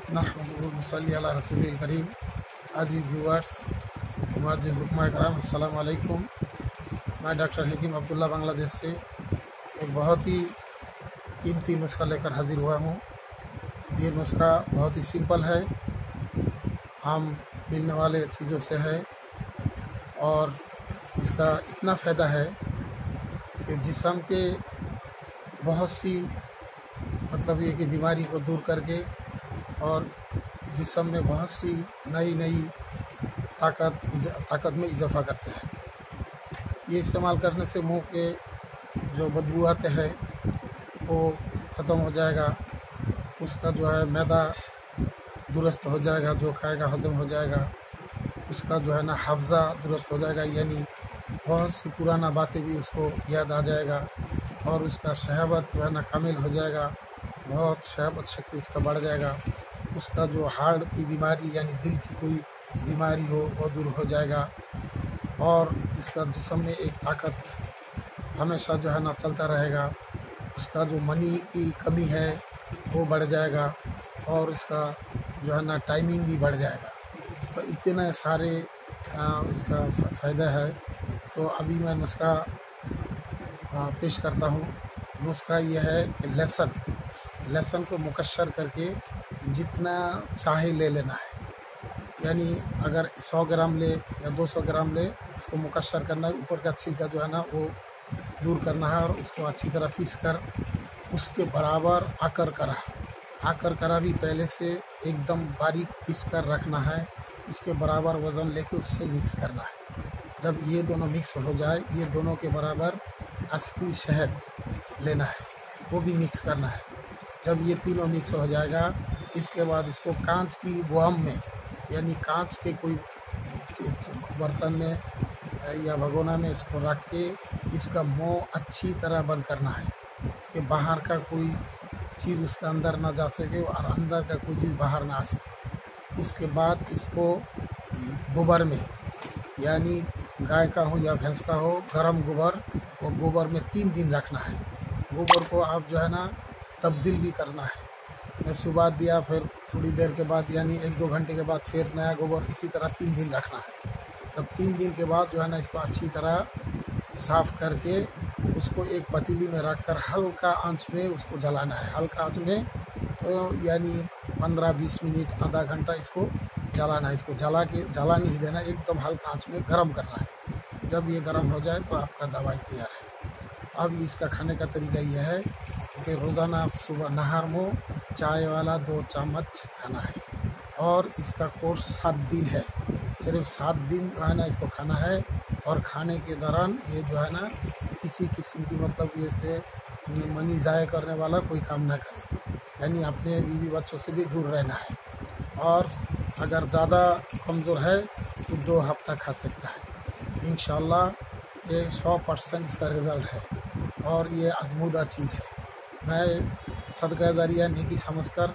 नहमदुहु व नसल्ली अला रसूलिल करीम। अज़ीज़ व्यूअर्स, मुअज़्ज़िज़ हुक्मा कराम, अस्सलामु अलैकुम। मैं डॉक्टर हकीम अब्दुल्ला बांग्लादेश से एक बहुत ही कीमती नुस्खा लेकर हाज़िर हुआ हूँ। ये नुस्खा बहुत ही सिंपल है, हम मिलने वाले चीज़ों से है और इसका इतना फ़ायदा है कि जिस्म के बहुत सी मतलब ये कि बीमारी को दूर करके और जिस्म में बहुत सी नई ताकत में इजाफ़ा करते हैं। ये इस्तेमाल करने से मुंह के जो बदबू आते हैं वो ख़त्म हो जाएगा, उसका जो है मैदा दुरुस्त हो जाएगा, जो खाएगा हजम हो जाएगा, उसका जो है ना हाफ़ज़ा दुरुस्त हो जाएगा, यानी बहुत सी पुराना बातें भी उसको याद आ जाएगा और उसका शहावत जो है ना कामिल हो जाएगा, बहुत शहावत शक्ति उसका बढ़ जाएगा। उसका जो हार्ट की बीमारी यानी दिल की कोई बीमारी हो वो दूर हो जाएगा और इसका जिस्म में एक ताकत हमेशा जो है ना चलता रहेगा। उसका जो मनी की कमी है वो बढ़ जाएगा और इसका जो है ना टाइमिंग भी बढ़ जाएगा। तो इतने सारे इसका फ़ायदा है। तो अभी मैं नुस्खा पेश करता हूँ। नुस्खा यह है कि लहसुन को मुकस्सर करके जितना चाहे ले लेना है, यानी अगर 100 ग्राम ले या 200 ग्राम ले, इसको मुकस्सर करना है, ऊपर का छिलका जो है ना वो दूर करना है और उसको अच्छी तरह पीस कर उसके बराबर आकर करा भी पहले से एकदम बारीक पीस कर रखना है। उसके बराबर वज़न लेके उससे मिक्स करना है। जब ये दोनों मिक्स हो जाए, ये दोनों के बराबर असली शहद लेना है, वो भी मिक्स करना है। जब ये तीनों मिक्स हो जाएगा, इसके बाद इसको कांच की बोम में यानी कांच के कोई बर्तन में या भगोना में इसको रख के इसका मुंह अच्छी तरह बंद करना है कि बाहर का कोई चीज़ उसके अंदर ना जा सके और अंदर का कोई चीज़ बाहर ना आ सके। इसके बाद इसको गोबर में, यानी गाय का हो या भैंस का हो, गरम गोबर, वो गोबर में 3 दिन रखना है। गोबर को आप जो है ना तब्दील भी करना है। मैं सुबह दिया, फिर थोड़ी देर के बाद यानी 1-2 घंटे के बाद फिर नया गोबर, इसी तरह 3 दिन रखना है। तब 3 दिन के बाद जो है ना इसको अच्छी तरह साफ़ करके उसको एक पतीली में रख कर हल्का आंच में उसको जलाना है। हल्का आंच में तो यानी 15-20 मिनट, आधा घंटा इसको जलाना है। इसको जला नहीं देना, एकदम हल्का आंच में गरम करना है। जब ये गरम हो जाए तो आपका दवाई तैयार है। अब इसका खाने का तरीका यह है कि रोज़ाना सुबह नहर में चाय वाला 2 चम्मच खाना है और इसका कोर्स 7 दिन है। सिर्फ 7 दिन जो है ना इसको खाना है और खाने के दौरान ये जो है ना किसी किस्म की मतलब ये से मनी ज़ाया करने वाला कोई काम ना करे, यानी अपने बीवी बच्चों से भी दूर रहना है। और अगर ज़्यादा कमज़ोर है तो 2 हफ्ता खा सकता है। इंशाअल्लाह ये 100% इसका रिज़ल्ट है और ये आज़मूदा चीज़ है। मैं सदका जारिया नेकी समझकर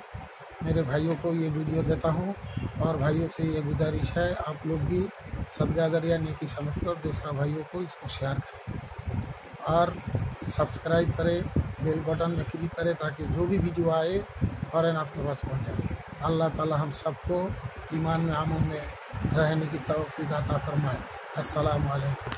मेरे भाइयों को ये वीडियो देता हूँ और भाइयों से ये गुजारिश है, आप लोग भी सदका जारिया नेकी समझकर दूसरा भाइयों को इसको शेयर करें और सब्सक्राइब करें, बेल बटन में क्लिक करें ताकि जो भी वीडियो आए फ़ौरन आपके पास पहुँच जाए। अल्लाह ताला हम सबको ईमान में अमन में रहने की तौफीक अता फरमाए। अस्सलामु अलैकुम।